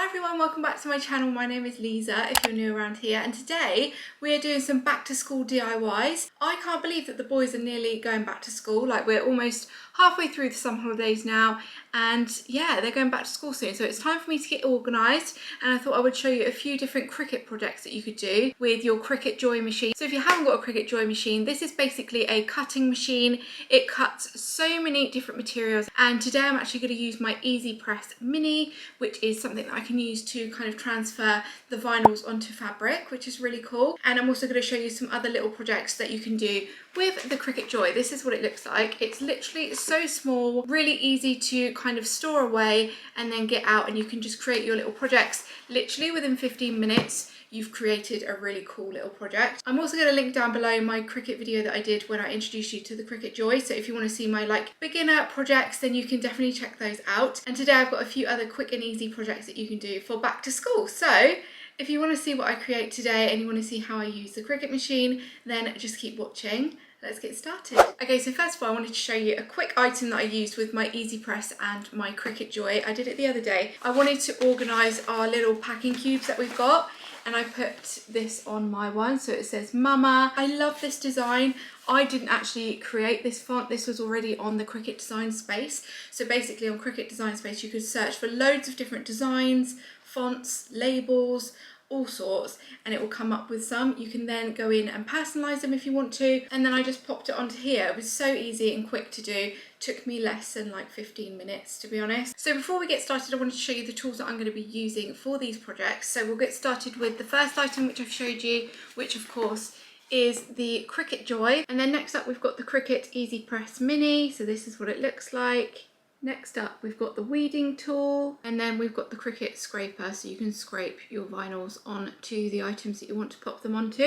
everyone, welcome back to my channel. My name is Liza if you're new around here, and today we are doing some back to school DIYs. I can't believe that the boys are nearly going back to school. Like, we're almost halfway through the summer holidays now, and yeah, they're going back to school soon, so it's time for me to get organised. And I thought I would show you a few different Cricut projects that you could do with your Cricut Joy machine. So if you haven't got a Cricut Joy machine, this is basically a cutting machine. It cuts so many different materials, and today I'm actually going to use my EasyPress Mini, which is something that I can use to kind of transfer the vinyls onto fabric, which is really cool. And I'm also going to show you some other little projects that you can do with the Cricut Joy. This is what it looks like. It's literally so small, really easy to kind of store away and then get out, and you can just create your little projects literally within 15 minutes. You've created a really cool little project. I'm also going to link down below my Cricut video that I did when I introduced you to the Cricut Joy. So if you want to see my beginner projects, then you can definitely check those out. And today I've got a few other quick and easy projects that you can do for back to school. So if you want to see what I create today and you want to see how I use the Cricut machine, then just keep watching. Let's get started. Okay, so first of all, I wanted to show you a quick item that I used with my EasyPress and my Cricut Joy. I did it the other day. I wanted to organise our little packing cubes that we've got, and I put this on my one, so it says Mama. I love this design. I didn't actually create this font. This was already on the Cricut Design Space. So basically on Cricut Design Space, you could search for loads of different designs, fonts, labels, all sorts, and it will come up with some. You can then go in and personalize them if you want to, and then I just popped it onto here. It was so easy and quick to do. Took me less than 15 minutes, to be honest. So before we get started, I wanted to show you the tools that I'm going to be using for these projects. So we'll get started with the first item which I've showed you, which of course is the Cricut Joy. And then next up we've got the Cricut EasyPress Mini. So this is what it looks like. Next up, we've got the weeding tool, and then we've got the Cricut scraper, so you can scrape your vinyls onto the items that you want to pop them onto.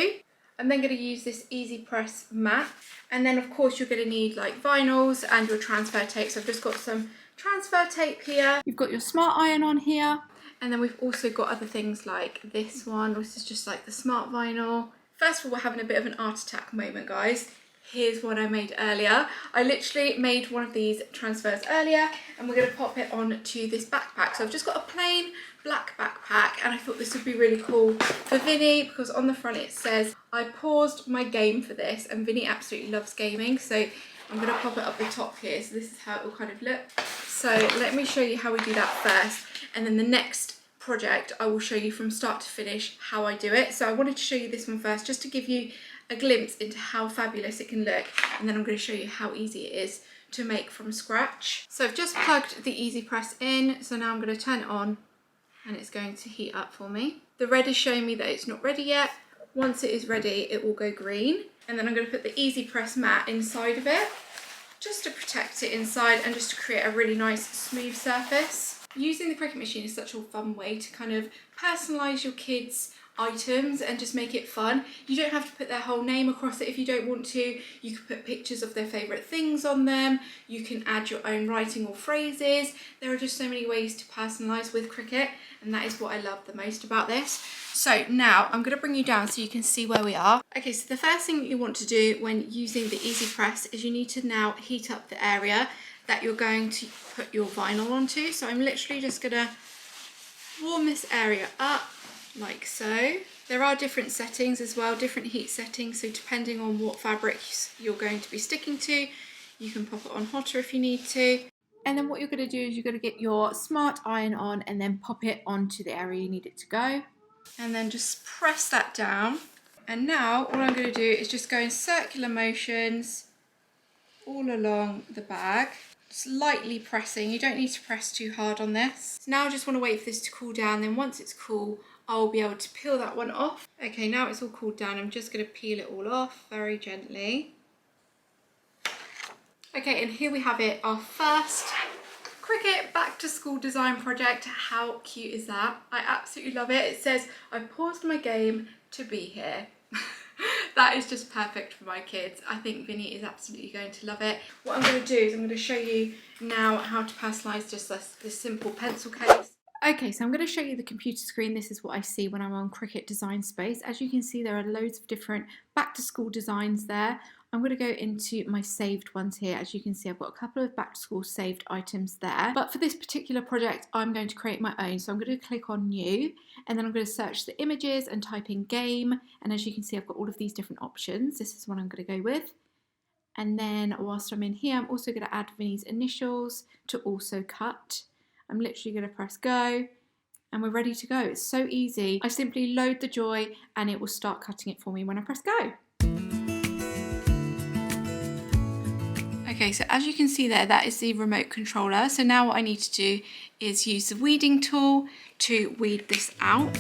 I'm then going to use this EasyPress mat, and then of course you're going to need vinyls and your transfer tape. So I've just got some transfer tape here. You've got your smart iron on here, and then we've also got other things like this one, which is just the smart vinyl. First of all, we're having a bit of an art attack moment, guys. Here's what I made earlier. I literally made one of these transfers earlier, and we're going to pop it onto this backpack. So I've just got a plain black backpack, and I thought this would be really cool for Vinny because on the front it says, I paused my game for this, and Vinny absolutely loves gaming. So I'm going to pop it up the top here. So this is how it will kind of look. So let me show you how we do that first, and then the next project I will show you from start to finish how I do it. So I wanted to show you this one first just to give you a glimpse into how fabulous it can look, and then I'm going to show you how easy it is to make from scratch. So I've just plugged the EasyPress in, so now I'm going to turn it on and it's going to heat up for me. The red is showing me that it's not ready yet. Once it is ready, it will go green, and then I'm going to put the EasyPress mat inside of it just to protect it inside and just to create a really nice smooth surface. Using the Cricut machine is such a fun way to kind of personalise your kids' items and just make it fun. You don't have to put their whole name across it if you don't want to. You can put pictures of their favourite things on them. You can add your own writing or phrases. There are just so many ways to personalise with Cricut, and that is what I love the most about this. So now I'm going to bring you down so you can see where we are. Okay, so the first thing that you want to do when using the EasyPress is you need to now heat up the area that you're going to put your vinyl onto. So I'm literally just going to warm this area up like so. There are different settings as well, different heat settings, so depending on what fabrics you're going to be sticking to, you can pop it on hotter if you need to. And then what you're going to do is you're going to get your smart iron on and then pop it onto the area you need it to go, and then just press that down. And now all I'm going to do is just go in circular motions all along the bag, just lightly pressing. You don't need to press too hard on this. So now I just want to wait for this to cool down, then once it's cool I'll be able to peel that one off. Okay, now it's all cooled down, I'm just going to peel it all off very gently. Okay, and here we have it, our first Cricut back to school design project. How cute is that? I absolutely love it. It says, I paused my game to be here. That is just perfect for my kids. I think Vinny is absolutely going to love it. What I'm going to do is I'm going to show you now how to personalise just this simple pencil case. Okay, so I'm going to show you the computer screen. This is what I see when I'm on Cricut Design Space. As you can see, there are loads of different back to school designs there. I'm going to go into my saved ones here. As you can see, I've got a couple of back to school saved items there. But for this particular project, I'm going to create my own. So I'm going to click on new, and then I'm going to search the images and type in game. And as you can see, I've got all of these different options. This is what I'm going to go with. And then whilst I'm in here, I'm also going to add Vinny's initials to also cut. I'm literally going to press go, and we're ready to go. It's so easy. I simply load the Joy and it will start cutting it for me when I press go. Okay, so as you can see there, that is the remote controller. So now what I need to do is use the weeding tool to weed this out.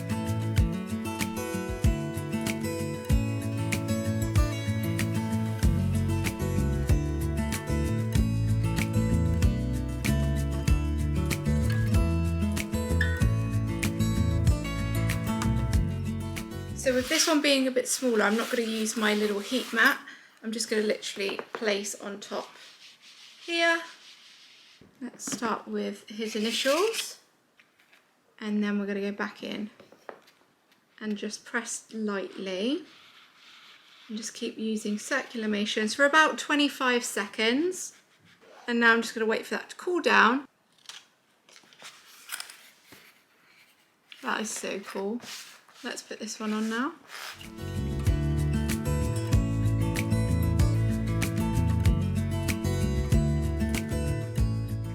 So with this one being a bit smaller, I'm not going to use my little heat mat. I'm just going to literally place on top here. Let's start with his initials, and then we're going to go back in and just press lightly and just keep using circular motions for about 25 seconds. And now I'm just going to wait for that to cool down. That is so cool. Let's put this one on now.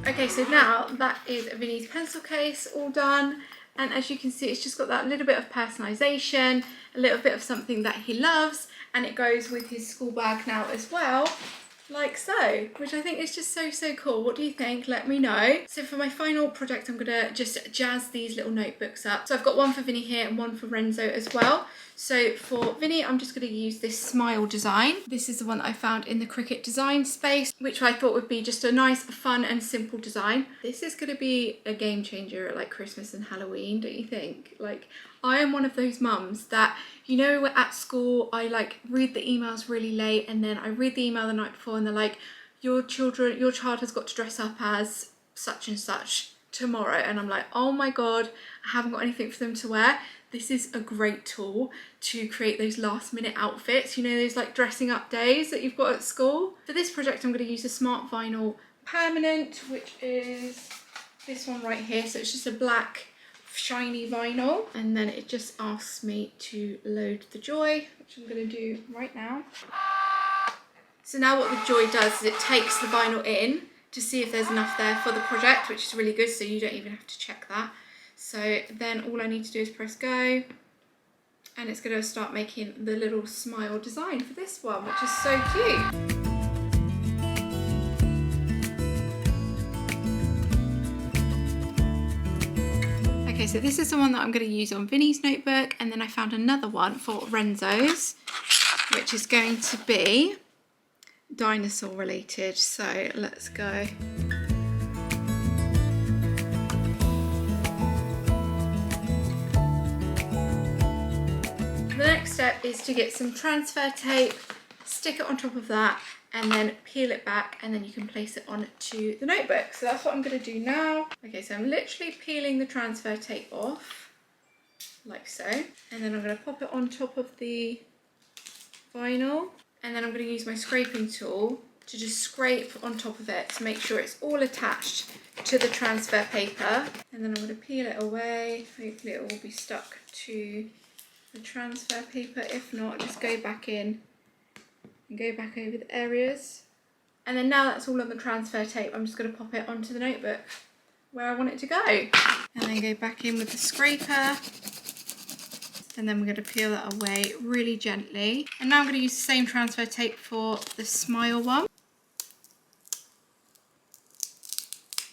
Okay, so now that is Vinny's pencil case all done, and as you can see, it's just got that little bit of personalisation, a little bit of something that he loves, and it goes with his school bag now as well, like so, which I think is just so cool. What do you think? Let me know. So for my final project, I'm gonna just jazz these little notebooks up. So I've got one for Vinny here and one for Renzo as well. So for Vinny, I'm just gonna use this smile design. This is the one that I found in the Cricut design space, which I thought would be just a nice, fun and simple design. This is gonna be a game changer at like Christmas and Halloween, don't you think? Like, I am one of those mums that, you know, at school, I like read the emails really late, and then I read the email the night before and they're like, your child has got to dress up as such and such tomorrow. And I'm like, oh my God, I haven't got anything for them to wear. This is a great tool to create those last minute outfits, you know, those like dressing up days that you've got at school. For this project, I'm going to use a Smart Vinyl Permanent, which is this one right here. So it's just a black shiny vinyl, and then it just asks me to load the Joy, which I'm going to do right now. So now what the Joy does is it takes the vinyl in to see if there's enough there for the project, which is really good, so you don't even have to check that. So then all I need to do is press go, and it's going to start making the little smile design for this one, which is so cute. Okay, so this is the one that I'm going to use on Vinny's notebook, and then I found another one for Renzo's, which is going to be dinosaur related. So let's go. The next step is to get some transfer tape, stick it on top of that, and then peel it back, and then you can place it onto the notebook. So that's what I'm going to do now. Okay, so I'm literally peeling the transfer tape off, like so. And then I'm going to pop it on top of the vinyl. And then I'm going to use my scraping tool to just scrape on top of it to make sure it's all attached to the transfer paper. And then I'm going to peel it away. Hopefully it will be stuck to the transfer paper. If not, just go back in and go back over the areas. And then now that's all on the transfer tape, I'm just going to pop it onto the notebook where I want it to go. And then go back in with the scraper. And then we're going to peel that away really gently. And now I'm going to use the same transfer tape for the smile one.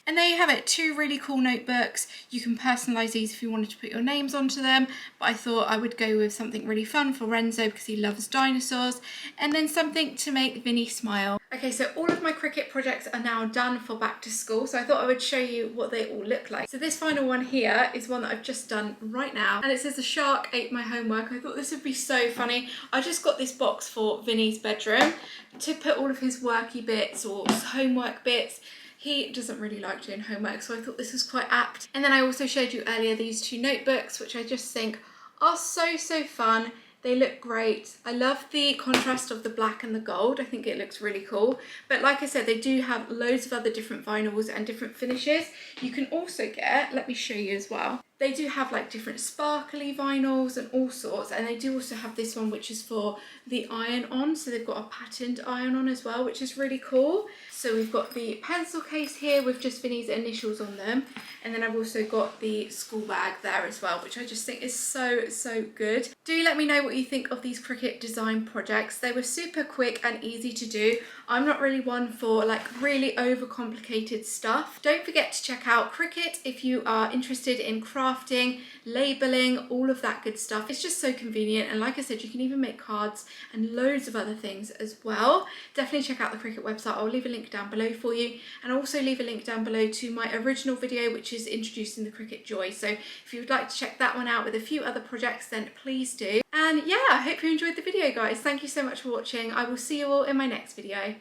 And there you have it, 2 really cool notebooks. You can personalise these if you wanted to put your names onto them, but I thought I would go with something really fun for Renzo because he loves dinosaurs, and then something to make Vinny smile. Okay, so all of my Cricut projects are now done for back to school, so I thought I would show you what they all look like. So this final one here is one that I've just done right now, and it says the shark ate my homework. I thought this would be so funny. I just got this box for Vinny's bedroom to put all of his worky bits or homework bits. He doesn't really like doing homework, so I thought this was quite apt. And then I also showed you earlier these 2 notebooks, which I just think are so fun. They look great. I love the contrast of the black and the gold. I think it looks really cool. But like I said, they do have loads of other different vinyls and different finishes. You can also get, let me show you as well. They do have like different sparkly vinyls and all sorts, and they do also have this one which is for the iron-on, so they've got a patterned iron-on as well, which is really cool. So we've got the pencil case here with just Vinny's initials on them, and then I've also got the school bag there as well, which I just think is so good. Do let me know what you think of these Cricut design projects. They were super quick and easy to do. I'm not really one for like really overcomplicated stuff. Don't forget to check out Cricut if you are interested in crafting, labeling, all of that good stuff. It's just so convenient, and like I said, you can even make cards and loads of other things as well. Definitely check out the Cricut website. I'll leave a link down below for you, and I'll also leave a link down below to my original video, which is introducing the Cricut Joy. So if you would like to check that one out with a few other projects, then please do. And yeah, I hope you enjoyed the video, guys. Thank you so much for watching. I will see you all in my next video.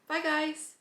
Bye guys.